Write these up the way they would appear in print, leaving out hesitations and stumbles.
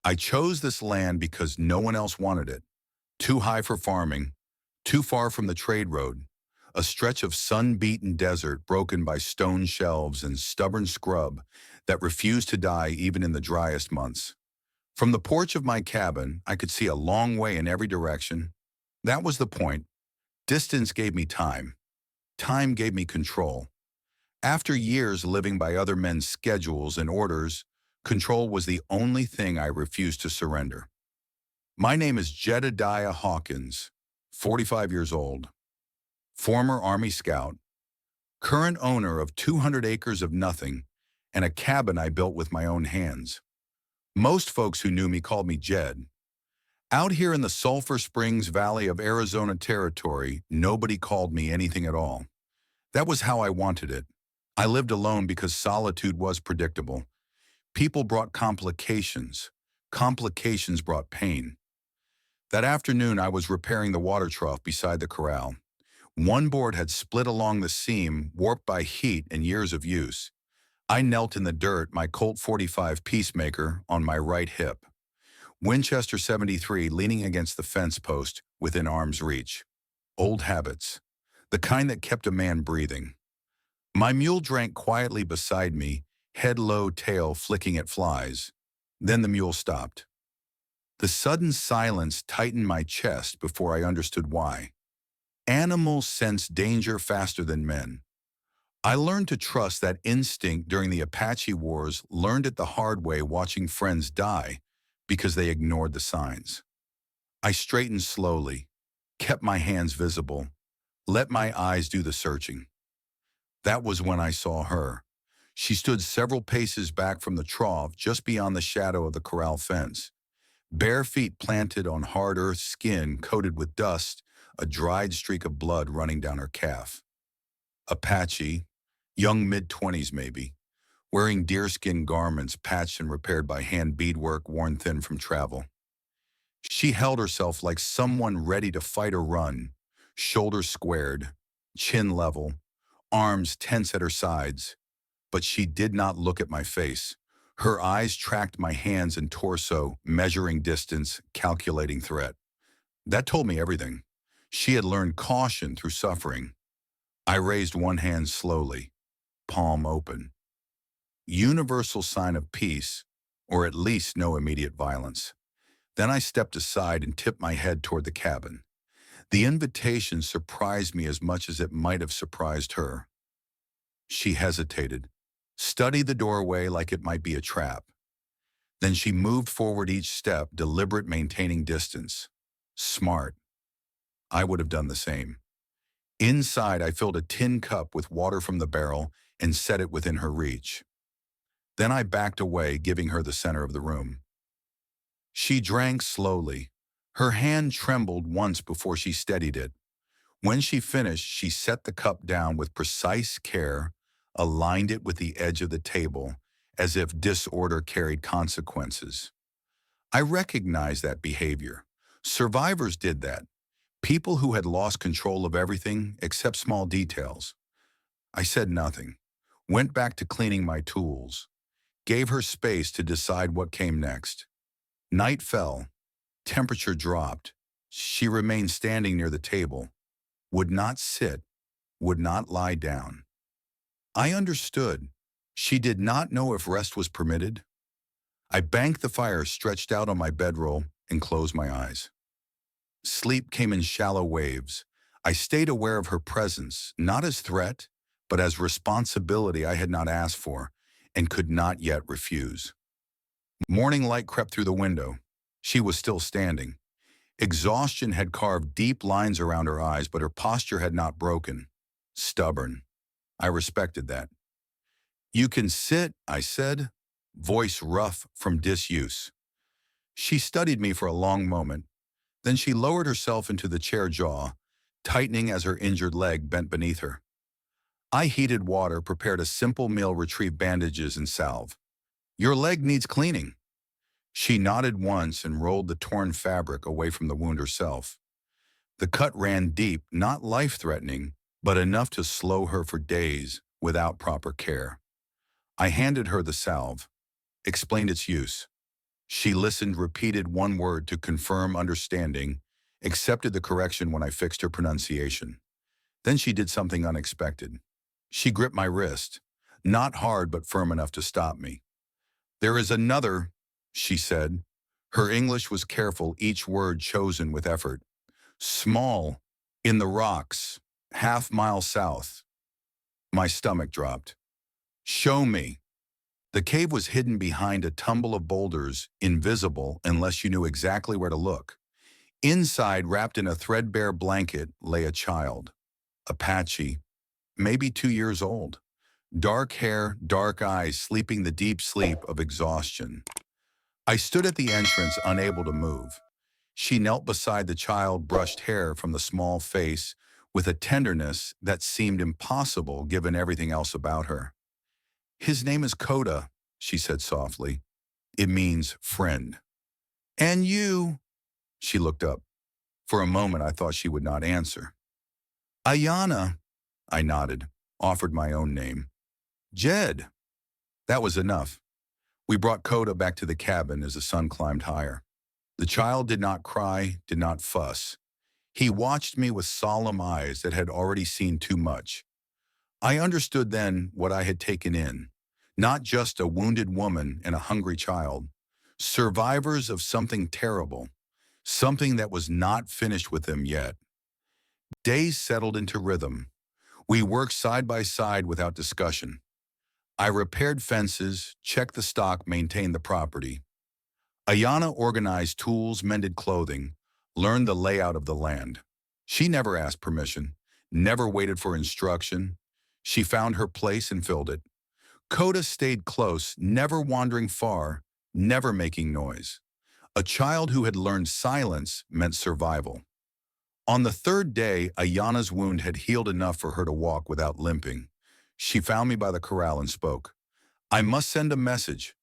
I chose this land because no one else wanted it. Too high for farming, too far from the trade road, a stretch of sun-beaten desert broken by stone shelves and stubborn scrub that refused to die even in the driest months. From the porch of my cabin, I could see a long way in every direction. That was the point. Distance gave me time. Time gave me control. After years living by other men's schedules and orders, control was the only thing I refused to surrender. My name is Jedediah Hawkins, 45 years old, former Army Scout, current owner of 200 acres of nothing and a cabin I built with my own hands. Most folks who knew me called me Jed. Out here in the Sulphur Springs Valley of Arizona Territory, nobody called me anything at all. That was how I wanted it. I lived alone because solitude was predictable. People brought complications. Complications brought pain. That afternoon, I was repairing the water trough beside the corral. One board had split along the seam, warped by heat and years of use. I knelt in the dirt, my Colt 45 Peacemaker on my right hip. Winchester 73 leaning against the fence post within arm's reach. Old habits, the kind that kept a man breathing. My mule drank quietly beside me, head low, tail flicking at flies. Then the mule stopped. The sudden silence tightened my chest before I understood why. Animals sense danger faster than men. I learned to trust that instinct during the Apache Wars, learned it the hard way watching friends die because they ignored the signs. I straightened slowly, kept my hands visible, let my eyes do the searching. That was when I saw her. She stood several paces back from the trough just beyond the shadow of the corral fence. Bare feet planted on hard earth skin coated with dust, a dried streak of blood running down her calf. Apache, young mid-20s maybe, wearing deerskin garments patched and repaired by hand beadwork worn thin from travel. She held herself like someone ready to fight or run, shoulders squared, chin level, arms tense at her sides. But she did not look at my face. Her eyes tracked my hands and torso, measuring distance, calculating threat. That told me everything. She had learned caution through suffering. I raised one hand slowly, palm open. Universal sign of peace, or at least no immediate violence. Then I stepped aside and tipped my head toward the cabin. The invitation surprised me as much as it might have surprised her. She hesitated, studied the doorway like it might be a trap. Then she moved forward each step, deliberate, maintaining distance. Smart. I would have done the same. Inside, I filled a tin cup with water from the barrel and set it within her reach. Then I backed away, giving her the center of the room. She drank slowly. Her hand trembled once before she steadied it. When she finished, she set the cup down with precise care, aligned it with the edge of the table, as if disorder carried consequences. I recognized that behavior. Survivors did that. People who had lost control of everything except small details. I said nothing, went back to cleaning my tools, gave her space to decide what came next. Night fell, temperature dropped. She remained standing near the table, would not sit, would not lie down. I understood. She did not know if rest was permitted. I banked the fire, stretched out on my bedroll, and closed my eyes. Sleep came in shallow waves. I stayed aware of her presence, not as threat, but as responsibility I had not asked for and could not yet refuse. Morning light crept through the window. She was still standing. Exhaustion had carved deep lines around her eyes, but her posture had not broken. Stubborn. I respected that. "You can sit," I said, voice rough from disuse. She studied me for a long moment. Then she lowered herself into the chair jaw, tightening as her injured leg bent beneath her. I heated water, prepared a simple meal, retrieved bandages and salve. "Your leg needs cleaning." She nodded once and rolled the torn fabric away from the wound herself. The cut ran deep, not life-threatening, but enough to slow her for days without proper care. I handed her the salve, explained its use. She listened, repeated one word to confirm understanding, accepted the correction when I fixed her pronunciation. Then she did something unexpected. She gripped my wrist, not hard but firm enough to stop me. "There is another," she said. Her English was careful, each word chosen with effort. "Small, in the rocks, half-mile south." My stomach dropped. "Show me." The cave was hidden behind a tumble of boulders, invisible unless you knew exactly where to look. Inside, wrapped in a threadbare blanket, lay a child. Apache, maybe 2 years old. Dark hair, dark eyes, sleeping the deep sleep of exhaustion. I stood at the entrance, unable to move. She knelt beside the child, brushed hair from the small face with a tenderness that seemed impossible given everything else about her. "His name is Coda," she said softly. "It means friend." "And you?" She looked up. For a moment, I thought she would not answer. "Ayana," I nodded, offered my own name. "Jed." That was enough. We brought Coda back to the cabin as the sun climbed higher. The child did not cry, did not fuss. He watched me with solemn eyes that had already seen too much. I understood then what I had taken in. Not just a wounded woman and a hungry child. Survivors of something terrible. Something that was not finished with them yet. Days settled into rhythm. We worked side by side without discussion. I repaired fences, checked the stock, maintained the property. Ayana organized tools, mended clothing, learned the layout of the land. She never asked permission, never waited for instruction. She found her place and filled it. Coda stayed close, never wandering far, never making noise. A child who had learned silence meant survival. On the third day, Ayana's wound had healed enough for her to walk without limping. She found me by the corral and spoke. "I must send a message."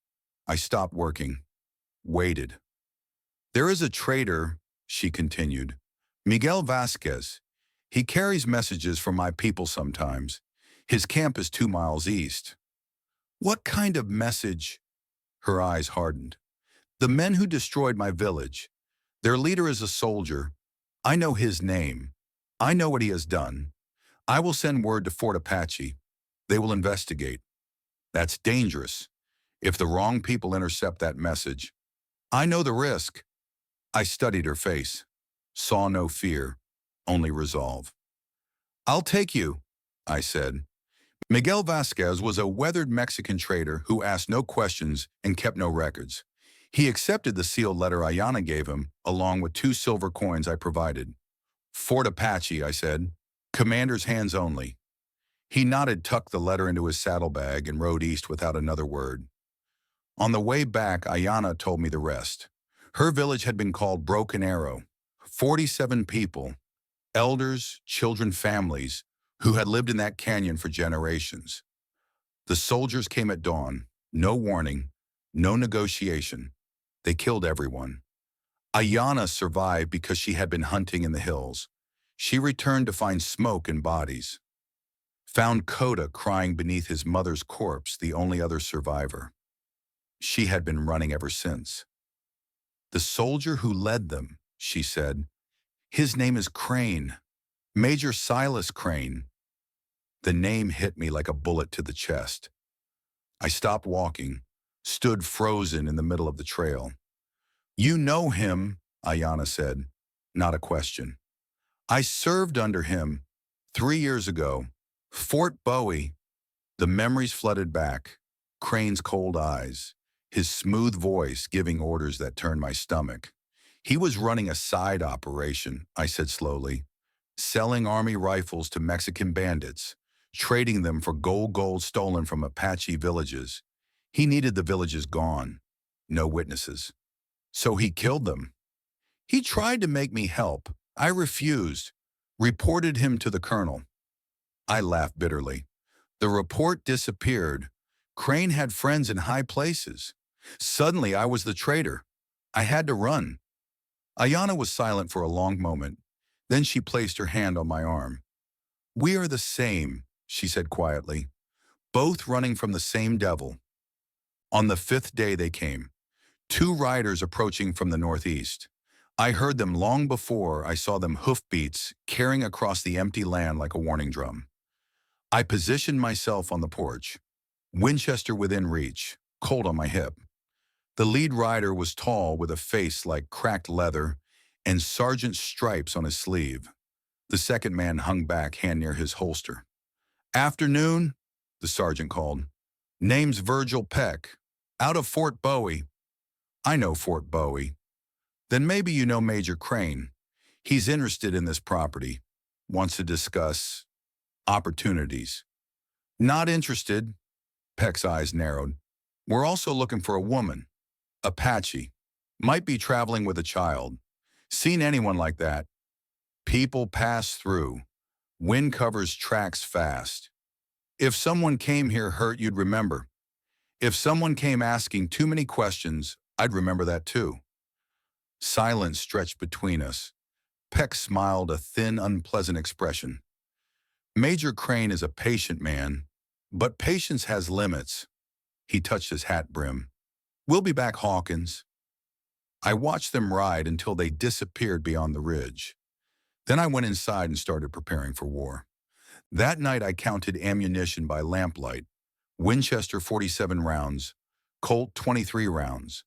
I stopped working, waited. "There is a trader," she continued. "Miguel Vasquez. He carries messages for my people sometimes. His camp is 2 miles east." "What kind of message?" Her eyes hardened. "The men who destroyed my village. Their leader is a soldier. I know his name. I know what he has done. I will send word to Fort Apache. They will investigate. That's dangerous. If the wrong people intercept that message, I know the risk." I studied her face. Saw no fear, only resolve. "I'll take you," I said. Miguel Vasquez was a weathered Mexican trader who asked no questions and kept no records. He accepted the sealed letter Ayana gave him, along with 2 silver coins I provided. "Fort Apache," I said. "Commander's hands only." He nodded, tucked the letter into his saddlebag, and rode east without another word. On the way back, Ayana told me the rest. Her village had been called Broken Arrow. 47 people, elders, children, families, who had lived in that canyon for generations. The soldiers came at dawn, no warning, no negotiation. They killed everyone. Ayana survived because she had been hunting in the hills. She returned to find smoke and bodies. Found Coda crying beneath his mother's corpse, the only other survivor. She had been running ever since. "The soldier who led them," she said. "His name is Crane. Major Silas Crane." The name hit me like a bullet to the chest. I stopped walking, stood frozen in the middle of the trail. "You know him," Ayana said, not a question. "I served under him 3 years ago. Fort Bowie." The memories flooded back. Crane's cold eyes, his smooth voice giving orders that turned my stomach. "He was running a side operation," I said slowly, "selling army rifles to Mexican bandits, trading them for gold stolen from Apache villages. He needed the villages gone, no witnesses. So he killed them. He tried to make me help. I refused, reported him to the colonel." I laughed bitterly. The report disappeared. Crane had friends in high places. Suddenly, I was the traitor. I had to run. Ayana was silent for a long moment. Then she placed her hand on my arm. "We are the same," she said quietly, "both running from the same devil." On the 5th day they came. 2 riders approaching from the northeast. I heard them long before I saw them hoofbeats carrying across the empty land like a warning drum. I positioned myself on the porch, Winchester within reach, Colt on my hip. The lead rider was tall with a face like cracked leather and sergeant stripes on his sleeve. The second man hung back, hand near his holster. "Afternoon," the sergeant called. "Name's Virgil Peck. Out of Fort Bowie." "I know Fort Bowie." "Then maybe you know Major Crane. He's interested in this property. Wants to discuss opportunities." "Not interested." Peck's eyes narrowed. "We're also looking for a woman. Apache. Might be traveling with a child. Seen anyone like that? People pass through. Wind covers tracks fast. If someone came here hurt, you'd remember. If someone came asking too many questions, I'd remember that too." Silence stretched between us. Peck smiled, a thin, unpleasant expression. "Major Crane is a patient man, but patience has limits." He touched his hat brim. "We'll be back, Hawkins." I watched them ride until they disappeared beyond the ridge. Then I went inside and started preparing for war. That night I counted ammunition by lamplight. Winchester 47 rounds, Colt 23 rounds.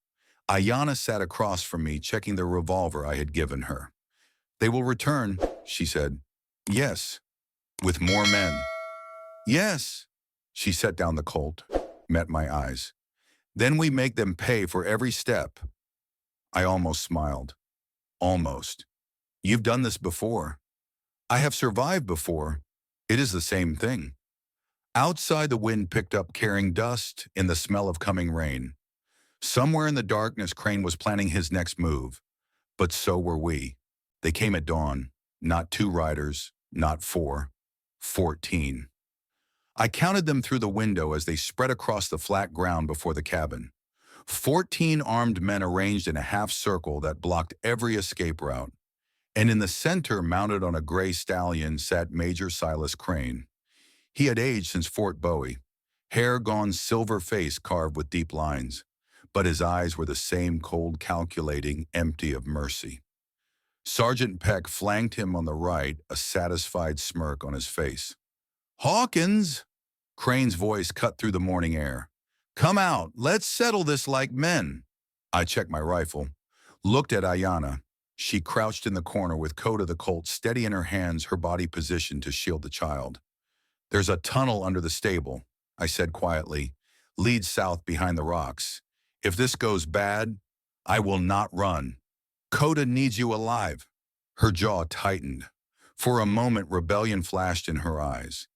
Ayanna sat across from me, checking the revolver I had given her. "They will return," she said. "Yes." "With more men." "Yes." She set down the Colt, met my eyes. "Then we make them pay for every step." I almost smiled. "Almost. You've done this before." "I have survived before. It is the same thing." Outside, the wind picked up, carrying dust and the smell of coming rain. Somewhere in the darkness, Crane was planning his next move. But so were we. They came at dawn. Not 2 riders, not 4, 14. I counted them through the window as they spread across the flat ground before the cabin. 14 armed men arranged in a half circle that blocked every escape route. And in the center, mounted on a gray stallion, sat Major Silas Crane. He had aged since Fort Bowie, hair gone, silver face carved with deep lines, but his eyes were the same, cold, calculating, empty of mercy. Sergeant Peck flanked him on the right, a satisfied smirk on his face. "Hawkins!" Crane's voice cut through the morning air. "Come out, let's settle this like men." I checked my rifle, looked at Ayanna. She crouched in the corner with Coda the Colt steady in her hands, her body positioned to shield the child. "There's a tunnel under the stable," I said quietly. "Leads south behind the rocks. If this goes bad, I will not run. Coda needs you alive." Her jaw tightened. For a moment, rebellion flashed in her eyes.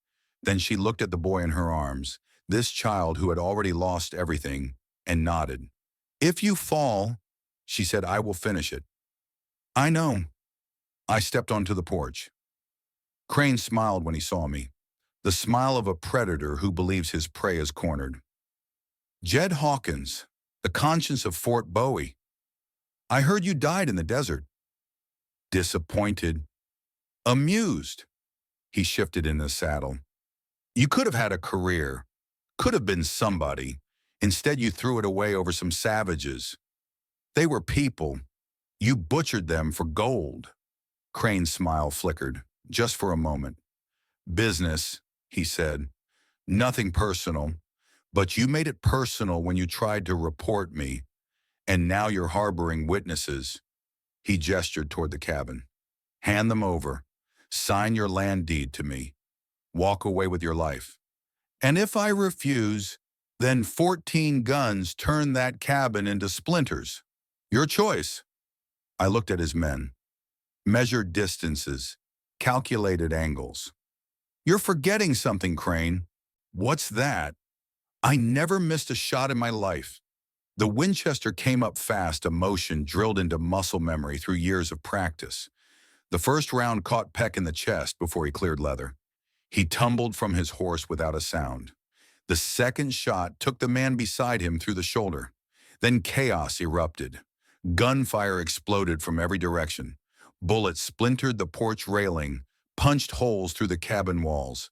Then she looked at the boy in her arms, this child who had already lost everything, and nodded. "If you fall," she said, "I will finish it." "I know." I stepped onto the porch. Crane smiled when he saw me, the smile of a predator who believes his prey is cornered. "Jed Hawkins, the conscience of Fort Bowie. I heard you died in the desert." Disappointed. Amused. He shifted in the saddle. "You could have had a career, could have been somebody. Instead, you threw it away over some savages. They were people. You butchered them for gold." Crane's smile flickered, just for a moment. "Business," he said. "Nothing personal. But you made it personal when you tried to report me. And now you're harboring witnesses." He gestured toward the cabin. "Hand them over. Sign your land deed to me. Walk away with your life. And if I refuse, then 14 guns turn that cabin into splinters. Your choice." I looked at his men. Measured distances, calculated angles. "You're forgetting something, Crane." "What's that?" I never missed a shot in my life. The Winchester came up fast, emotion drilled into muscle memory through years of practice. The first round caught Peck in the chest before he cleared leather. He tumbled from his horse without a sound. The second shot took the man beside him through the shoulder. Then chaos erupted. Gunfire exploded from every direction. Bullets splintered the porch railing, punched holes through the cabin walls.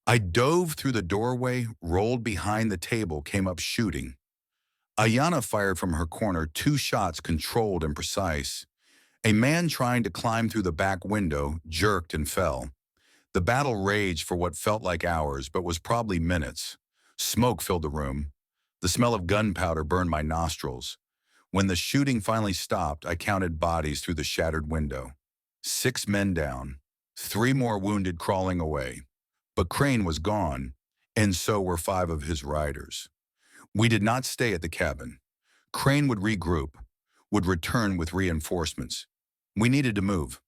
I dove through the doorway, rolled behind the table, came up shooting. Ayana fired from her corner 2 shots, controlled and precise. A man trying to climb through the back window jerked and fell. The battle raged for what felt like hours, but was probably minutes. Smoke filled the room. The smell of gunpowder burned my nostrils. When the shooting finally stopped, I counted bodies through the shattered window. 6 men down, 3 more wounded crawling away. But Crane was gone, and so were 5 of his riders. We did not stay at the cabin. Crane would regroup, would return with reinforcements. We needed to move.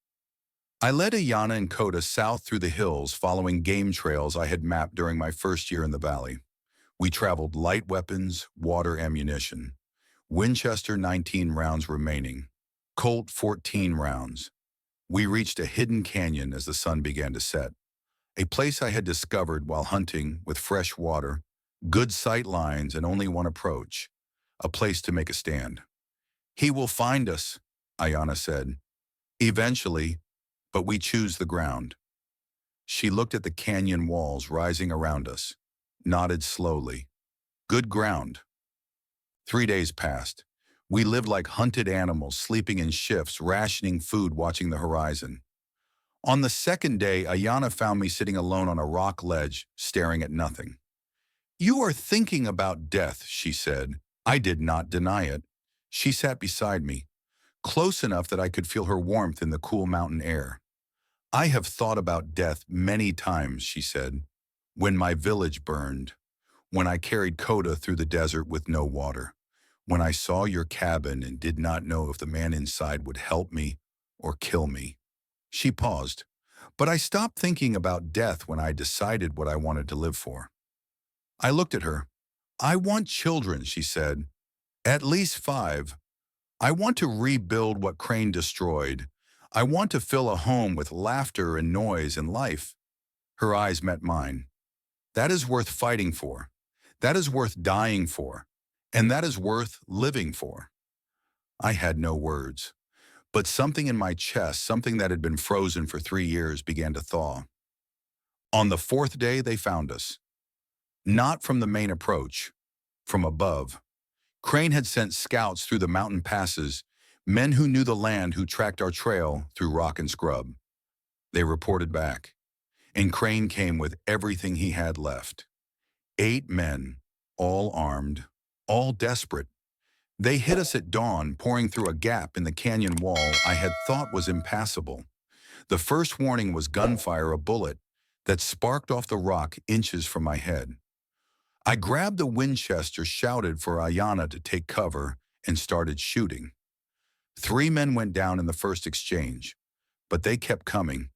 I led Ayana and Coda south through the hills, following game trails I had mapped during my first year in the valley. We traveled light weapons, water ammunition. Winchester 19 rounds remaining. Colt 14 rounds. We reached a hidden canyon as the sun began to set. A place I had discovered while hunting with fresh water, good sight lines and only one approach. A place to make a stand. "He will find us," Ayana said. "Eventually, but we choose the ground." She looked at the canyon walls rising around us, nodded slowly. "Good ground." 3 days passed. We lived like hunted animals, sleeping in shifts, rationing food, watching the horizon. On the second day, Ayana found me sitting alone on a rock ledge, staring at nothing. "You are thinking about death," she said. I did not deny it. She sat beside me, close enough that I could feel her warmth in the cool mountain air. "I have thought about death many times," she said. "When my village burned, when I carried Coda through the desert with no water, when I saw your cabin and did not know if the man inside would help me or kill me." She paused. "But I stopped thinking about death when I decided what I wanted to live for." I looked at her. "I want children," she said. "At least 5. I want to rebuild what Crane destroyed. I want to fill a home with laughter and noise and life." Her eyes met mine. "That is worth fighting for. That is worth dying for. And that is worth living for." I had no words. But something in my chest, something that had been frozen for 3 years, began to thaw. On the 4th day, they found us. Not from the main approach, from above. Crane had sent scouts through the mountain passes, men who knew the land, who tracked our trail through rock and scrub. They reported back, and Crane came with everything he had left. 8 men, all armed, all desperate. They hit us at dawn, pouring through a gap in the canyon wall I had thought was impassable. The first warning was gunfire, a bullet that sparked off the rock inches from my head. I grabbed the Winchester, shouted for Ayana to take cover, and started shooting. 3 men went down in the first exchange, but they kept coming.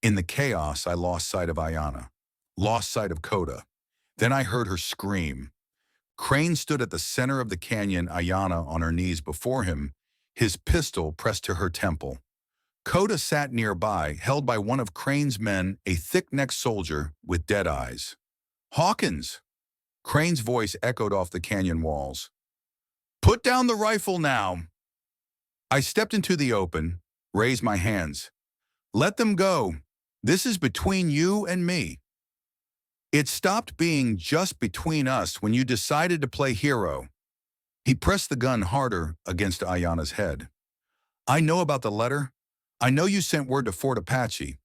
In the chaos, I lost sight of Ayana, lost sight of Coda. Then I heard her scream. Crane stood at the center of the canyon, Ayana on her knees before him, his pistol pressed to her temple. Coda sat nearby, held by one of Crane's men, a thick-necked soldier with dead eyes. "Hawkins!" Crane's voice echoed off the canyon walls. "Put down the rifle now!" I stepped into the open, raised my hands. "Let them go. This is between you and me." "It stopped being just between us when you decided to play hero." He pressed the gun harder against Ayana's head. "I know about the letter. I know you sent word to Fort Apache.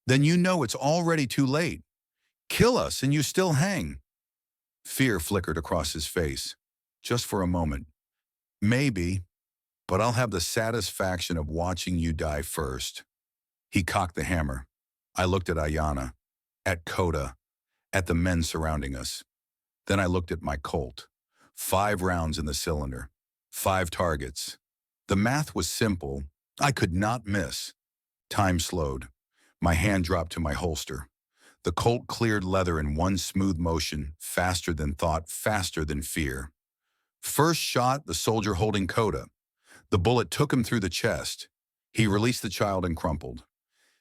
Then you know it's already too late. Kill us and you still hang." Fear flickered across his face, just for a moment. "Maybe, but I'll have the satisfaction of watching you die first." He cocked the hammer. I looked at Ayana, at Coda, at the men surrounding us. Then I looked at my Colt. 5 rounds in the cylinder, 5 targets. The math was simple. I could not miss. Time slowed. My hand dropped to my holster. The Colt cleared leather in one smooth motion, faster than thought, faster than fear. First shot, the soldier holding Coda. The bullet took him through the chest. He released the child and crumpled.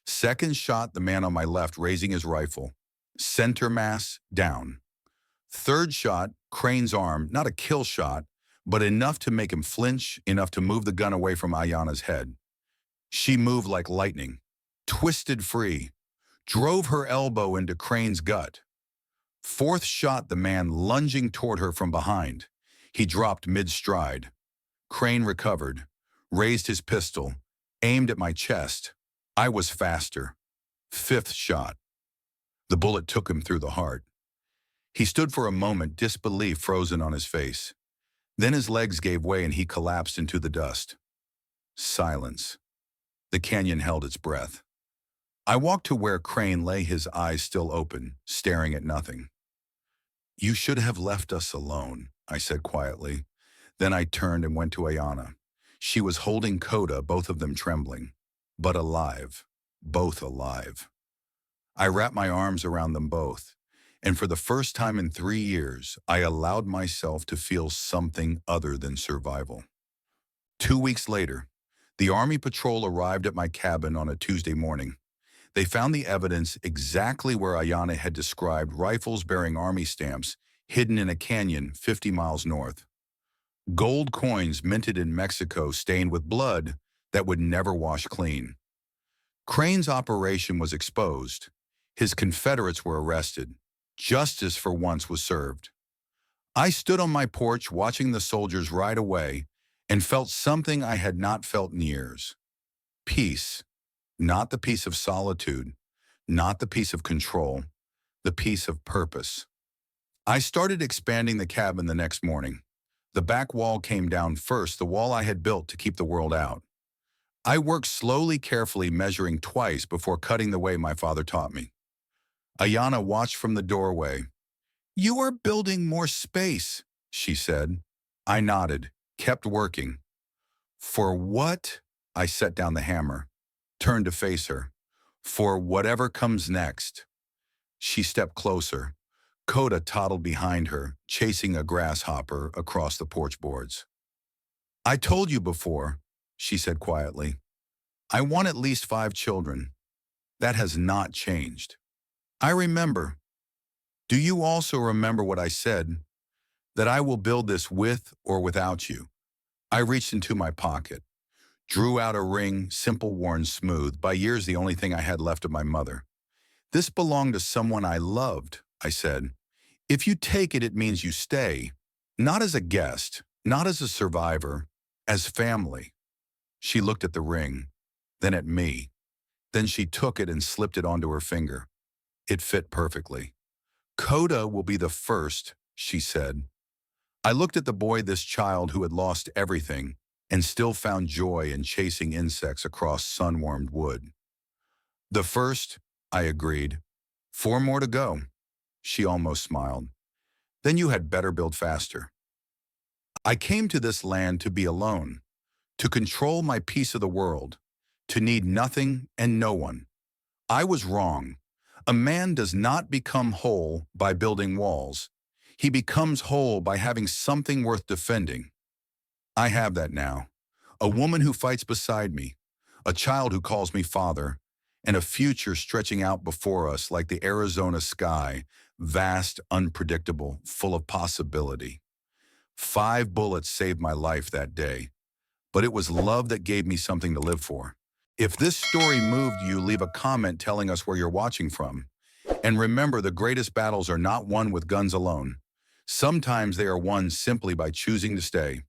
Second shot, the man on my left raising his rifle. Center mass, down. Third shot, Crane's arm, not a kill shot, but enough to make him flinch, enough to move the gun away from Ayana's head. She moved like lightning, twisted free, drove her elbow into Crane's gut. Fourth shot, the man lunging toward her from behind. He dropped mid-stride. Crane recovered, raised his pistol, aimed at my chest. I was faster. Fifth shot. The bullet took him through the heart. He stood for a moment, disbelief frozen on his face. Then his legs gave way and he collapsed into the dust. Silence. The canyon held its breath. I walked to where Crane lay, his eyes still open, staring at nothing. "You should have left us alone," I said quietly. Then I turned and went to Ayana. She was holding Coda, both of them trembling, but alive, both alive. I wrapped my arms around them both, and for the first time in 3 years, I allowed myself to feel something other than survival. 2 weeks later, the Army patrol arrived at my cabin on a Tuesday morning. They found the evidence exactly where Ayana had described, rifles bearing Army stamps hidden in a canyon 50 miles north. Gold coins minted in Mexico stained with blood that would never wash clean. Crane's operation was exposed. His Confederates were arrested. Justice for once was served. I stood on my porch watching the soldiers ride away and felt something I had not felt in years. Peace. Not the peace of solitude, not the peace of control, the peace of purpose. I started expanding the cabin the next morning. The back wall came down first, the wall I had built to keep the world out. I worked slowly, carefully, measuring twice before cutting the way my father taught me. Ayana watched from the doorway. "You are building more space," she said. I nodded, kept working. "For what?" I set down the hammer, turned to face her. "For whatever comes next." She stepped closer. Coda toddled behind her, chasing a grasshopper across the porch boards. "I told you before," she said quietly. "I want at least 5 children. That has not changed." I remember. Do you also remember what I said? That I will build this with or without you. I reached into my pocket, drew out a ring, simple, worn smooth, by years the only thing I had left of my mother. "This belonged to someone I loved," I said. "If you take it, it means you stay. Not as a guest, not as a survivor, as family." She looked at the ring, then at me. Then she took it and slipped it onto her finger. It fit perfectly. "Coda will be the first," she said. I looked at the boy, this child who had lost everything and still found joy in chasing insects across sun-warmed wood. "The first," I agreed. "4 more to go." She almost smiled. "Then you had better build faster." I came to this land to be alone, to control my piece of the world, to need nothing and no one. I was wrong. A man does not become whole by building walls. He becomes whole by having something worth defending. I have that now. A woman who fights beside me, a child who calls me father, and a future stretching out before us like the Arizona sky, vast, unpredictable, full of possibility. 5 bullets saved my life that day, but it was love that gave me something to live for. If this story moved you, leave a comment telling us where you're watching from. And remember, the greatest battles are not won with guns alone. Sometimes they are won simply by choosing to stay.